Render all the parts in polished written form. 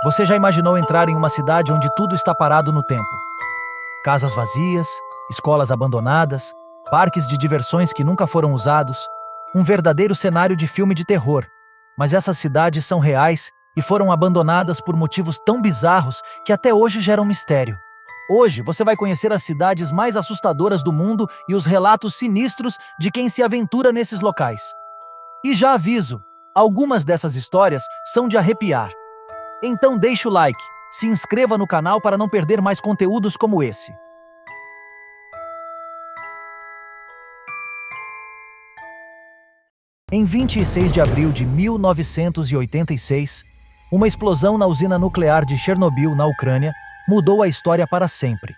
Você já imaginou entrar em uma cidade onde tudo está parado no tempo? Casas vazias, escolas abandonadas, parques de diversões que nunca foram usados, um verdadeiro cenário de filme de terror. Mas essas cidades são reais e foram abandonadas por motivos tão bizarros que até hoje geram mistério. Hoje você vai conhecer as cidades mais assustadoras do mundo e os relatos sinistros de quem se aventura nesses locais. E já aviso, algumas dessas histórias são de arrepiar. Então deixa o like, se inscreva no canal para não perder mais conteúdos como esse. Em 26 de abril de 1986, uma explosão na usina nuclear de Chernobyl, na Ucrânia, mudou a história para sempre.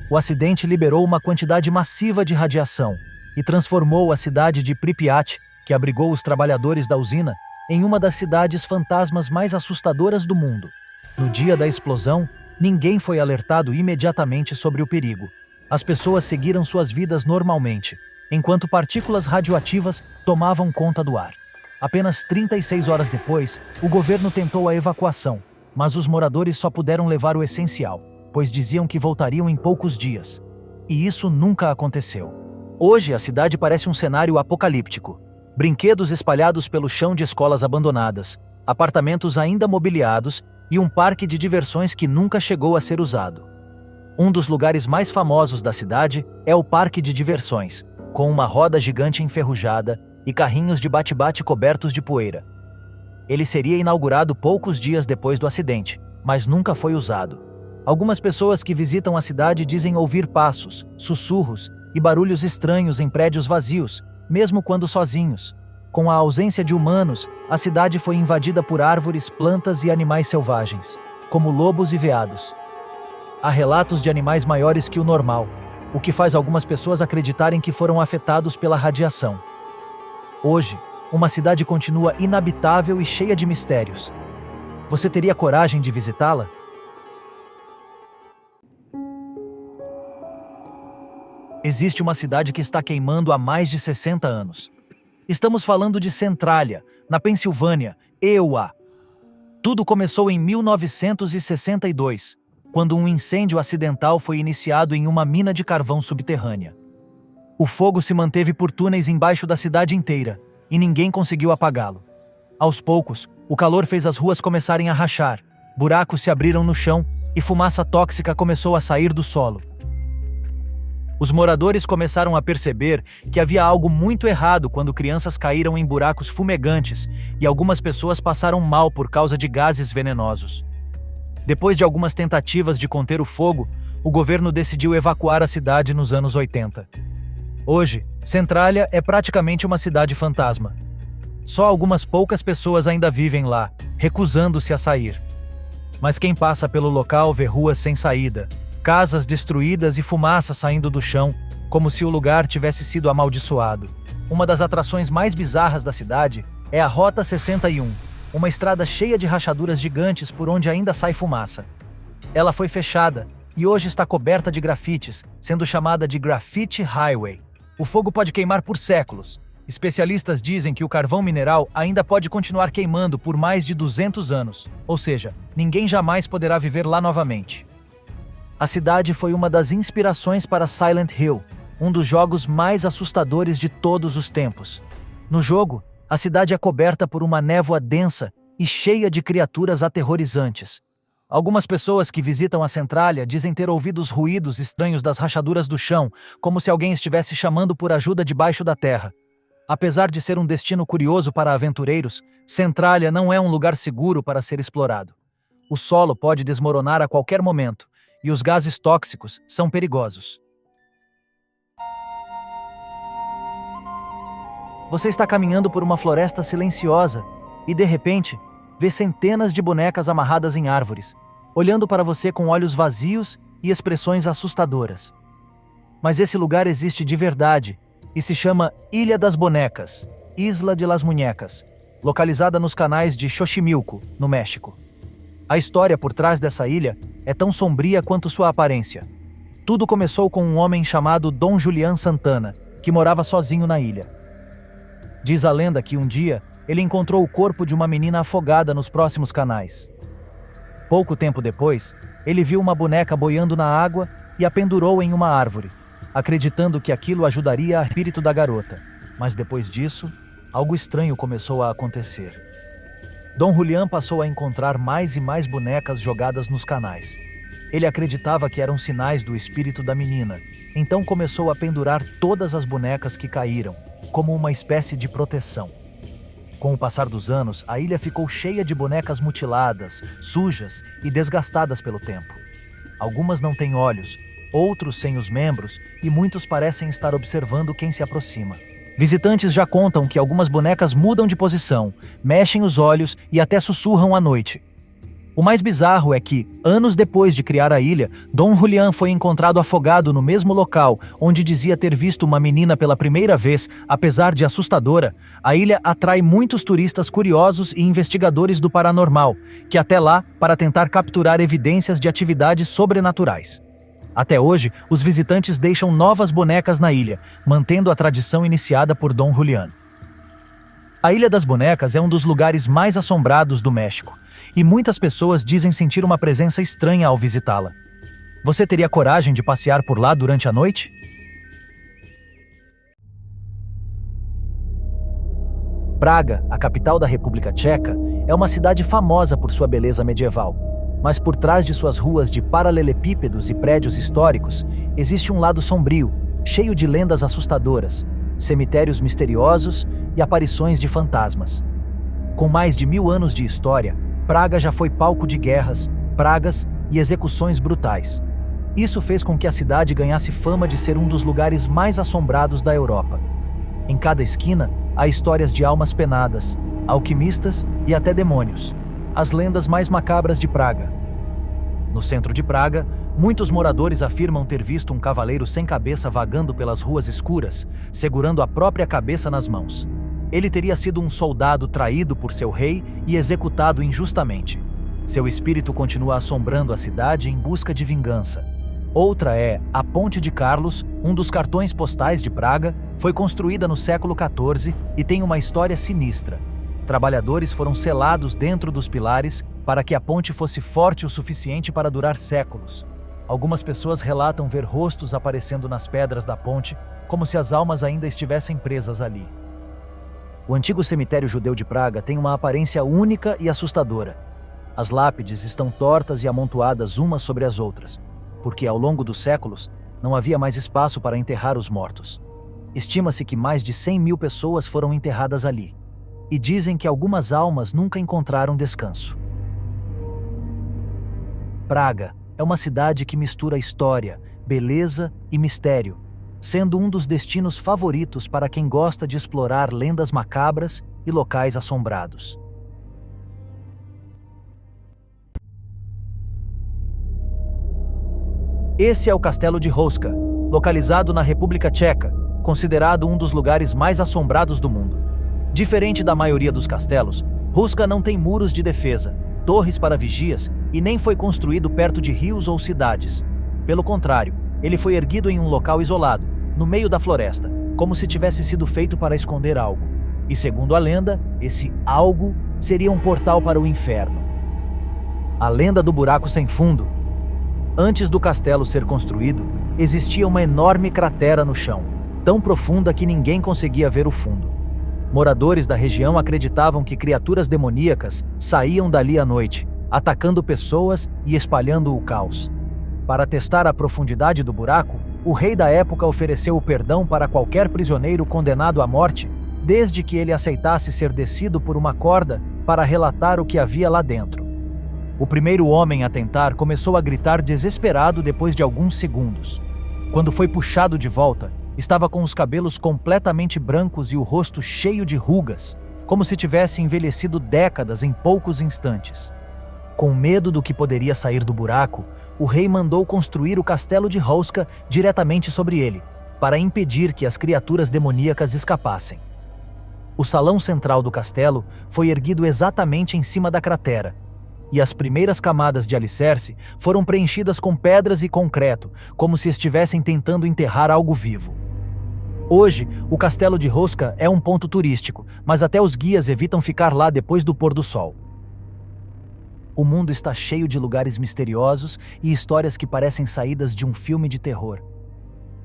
O acidente liberou uma quantidade massiva de radiação e transformou a cidade de Pripyat, que abrigou os trabalhadores da usina, em uma das cidades fantasmas mais assustadoras do mundo. No dia da explosão, ninguém foi alertado imediatamente sobre o perigo. As pessoas seguiram suas vidas normalmente, enquanto partículas radioativas tomavam conta do ar. Apenas 36 horas depois, o governo tentou a evacuação, mas os moradores só puderam levar o essencial, pois diziam que voltariam em poucos dias. E isso nunca aconteceu. Hoje, a cidade parece um cenário apocalíptico. Brinquedos espalhados pelo chão de escolas abandonadas, apartamentos ainda mobiliados e um parque de diversões que nunca chegou a ser usado. Um dos lugares mais famosos da cidade é o parque de diversões, com uma roda gigante enferrujada e carrinhos de bate-bate cobertos de poeira. Ele seria inaugurado poucos dias depois do acidente, mas nunca foi usado. Algumas pessoas que visitam a cidade dizem ouvir passos, sussurros e barulhos estranhos em prédios vazios, mesmo quando sozinhos. Com a ausência de humanos, a cidade foi invadida por árvores, plantas e animais selvagens, como lobos e veados. Há relatos de animais maiores que o normal, o que faz algumas pessoas acreditarem que foram afetados pela radiação. Hoje, uma cidade continua inabitável e cheia de mistérios. Você teria coragem de visitá-la? Existe uma cidade que está queimando há mais de 60 anos. Estamos falando de Centralia, na Pensilvânia, EUA. Tudo começou em 1962, quando um incêndio acidental foi iniciado em uma mina de carvão subterrânea. O fogo se manteve por túneis embaixo da cidade inteira, e ninguém conseguiu apagá-lo. Aos poucos, o calor fez as ruas começarem a rachar, buracos se abriram no chão e fumaça tóxica começou a sair do solo. Os moradores começaram a perceber que havia algo muito errado quando crianças caíram em buracos fumegantes e algumas pessoas passaram mal por causa de gases venenosos. Depois de algumas tentativas de conter o fogo, o governo decidiu evacuar a cidade nos anos 80. Hoje, Centralia é praticamente uma cidade fantasma. Só algumas poucas pessoas ainda vivem lá, recusando-se a sair. Mas quem passa pelo local vê ruas sem saída, casas destruídas e fumaça saindo do chão, como se o lugar tivesse sido amaldiçoado. Uma das atrações mais bizarras da cidade é a Rota 61, uma estrada cheia de rachaduras gigantes por onde ainda sai fumaça. Ela foi fechada e hoje está coberta de grafites, sendo chamada de Graffiti Highway. O fogo pode queimar por séculos. Especialistas dizem que o carvão mineral ainda pode continuar queimando por mais de 200 anos, ou seja, ninguém jamais poderá viver lá novamente. A cidade foi uma das inspirações para Silent Hill, um dos jogos mais assustadores de todos os tempos. No jogo, a cidade é coberta por uma névoa densa e cheia de criaturas aterrorizantes. Algumas pessoas que visitam a Centralia dizem ter ouvido os ruídos estranhos das rachaduras do chão, como se alguém estivesse chamando por ajuda debaixo da terra. Apesar de ser um destino curioso para aventureiros, Centralia não é um lugar seguro para ser explorado. O solo pode desmoronar a qualquer momento, e os gases tóxicos são perigosos. Você está caminhando por uma floresta silenciosa e, de repente, vê centenas de bonecas amarradas em árvores, olhando para você com olhos vazios e expressões assustadoras. Mas esse lugar existe de verdade e se chama Ilha das Bonecas, Isla de las Muñecas, localizada nos canais de Xochimilco, no México. A história por trás dessa ilha é tão sombria quanto sua aparência. Tudo começou com um homem chamado Dom Julián Santana, que morava sozinho na ilha. Diz a lenda que um dia ele encontrou o corpo de uma menina afogada nos próximos canais. Pouco tempo depois, ele viu uma boneca boiando na água e a pendurou em uma árvore, acreditando que aquilo ajudaria o espírito da garota. Mas depois disso, algo estranho começou a acontecer. Dom Julián passou a encontrar mais e mais bonecas jogadas nos canais. Ele acreditava que eram sinais do espírito da menina, então começou a pendurar todas as bonecas que caíram, como uma espécie de proteção. Com o passar dos anos, a ilha ficou cheia de bonecas mutiladas, sujas e desgastadas pelo tempo. Algumas não têm olhos, outros sem os membros e muitos parecem estar observando quem se aproxima. Visitantes já contam que algumas bonecas mudam de posição, mexem os olhos e até sussurram à noite. O mais bizarro é que, anos depois de criar a ilha, Dom Julián foi encontrado afogado no mesmo local onde dizia ter visto uma menina pela primeira vez. Apesar de assustadora, a ilha atrai muitos turistas curiosos e investigadores do paranormal, que até lá para tentar capturar evidências de atividades sobrenaturais. Até hoje, os visitantes deixam novas bonecas na ilha, mantendo a tradição iniciada por Dom Julián. A Ilha das Bonecas é um dos lugares mais assombrados do México, e muitas pessoas dizem sentir uma presença estranha ao visitá-la. Você teria coragem de passear por lá durante a noite? Praga, a capital da República Tcheca, é uma cidade famosa por sua beleza medieval. Mas por trás de suas ruas de paralelepípedos e prédios históricos, existe um lado sombrio, cheio de lendas assustadoras, cemitérios misteriosos e aparições de fantasmas. Com mais de 1000 anos de história, Praga já foi palco de guerras, pragas e execuções brutais. Isso fez com que a cidade ganhasse fama de ser um dos lugares mais assombrados da Europa. Em cada esquina, há histórias de almas penadas, alquimistas e até demônios. As lendas mais macabras de Praga. No centro de Praga, muitos moradores afirmam ter visto um cavaleiro sem cabeça vagando pelas ruas escuras, segurando a própria cabeça nas mãos. Ele teria sido um soldado traído por seu rei e executado injustamente. Seu espírito continua assombrando a cidade em busca de vingança. Outra é a Ponte de Carlos, um dos cartões postais de Praga, foi construída no século XIV e tem uma história sinistra. Trabalhadores foram selados dentro dos pilares para que a ponte fosse forte o suficiente para durar séculos. Algumas pessoas relatam ver rostos aparecendo nas pedras da ponte, como se as almas ainda estivessem presas ali. O antigo cemitério judeu de Praga tem uma aparência única e assustadora. As lápides estão tortas e amontoadas umas sobre as outras, porque ao longo dos séculos não havia mais espaço para enterrar os mortos. Estima-se que mais de 100.000 pessoas foram enterradas ali. E dizem que algumas almas nunca encontraram descanso. Praga é uma cidade que mistura história, beleza e mistério, sendo um dos destinos favoritos para quem gosta de explorar lendas macabras e locais assombrados. Esse é o Castelo de Houska, localizado na República Tcheca, considerado um dos lugares mais assombrados do mundo. Diferente da maioria dos castelos, Houska não tem muros de defesa, torres para vigias e nem foi construído perto de rios ou cidades. Pelo contrário, ele foi erguido em um local isolado, no meio da floresta, como se tivesse sido feito para esconder algo. E segundo a lenda, esse algo seria um portal para o inferno. A lenda do buraco sem fundo. Antes do castelo ser construído, existia uma enorme cratera no chão, tão profunda que ninguém conseguia ver o fundo. Moradores da região acreditavam que criaturas demoníacas saíam dali à noite, atacando pessoas e espalhando o caos. Para testar a profundidade do buraco, o rei da época ofereceu o perdão para qualquer prisioneiro condenado à morte, desde que ele aceitasse ser descido por uma corda para relatar o que havia lá dentro. O primeiro homem a tentar começou a gritar desesperado depois de alguns segundos. Quando foi puxado de volta, estava com os cabelos completamente brancos e o rosto cheio de rugas, como se tivesse envelhecido décadas em poucos instantes. Com medo do que poderia sair do buraco, o rei mandou construir o castelo de Houska diretamente sobre ele, para impedir que as criaturas demoníacas escapassem. O salão central do castelo foi erguido exatamente em cima da cratera, e as primeiras camadas de alicerce foram preenchidas com pedras e concreto, como se estivessem tentando enterrar algo vivo. Hoje, o castelo de Houska é um ponto turístico, mas até os guias evitam ficar lá depois do pôr do sol. O mundo está cheio de lugares misteriosos e histórias que parecem saídas de um filme de terror.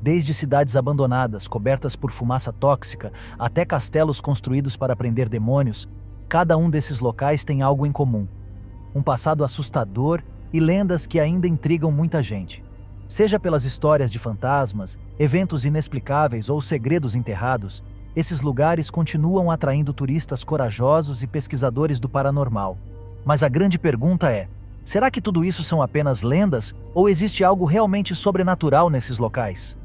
Desde cidades abandonadas, cobertas por fumaça tóxica, até castelos construídos para prender demônios, cada um desses locais tem algo em comum: um passado assustador e lendas que ainda intrigam muita gente. Seja pelas histórias de fantasmas, eventos inexplicáveis ou segredos enterrados, esses lugares continuam atraindo turistas corajosos e pesquisadores do paranormal. Mas a grande pergunta é: será que tudo isso são apenas lendas ou existe algo realmente sobrenatural nesses locais?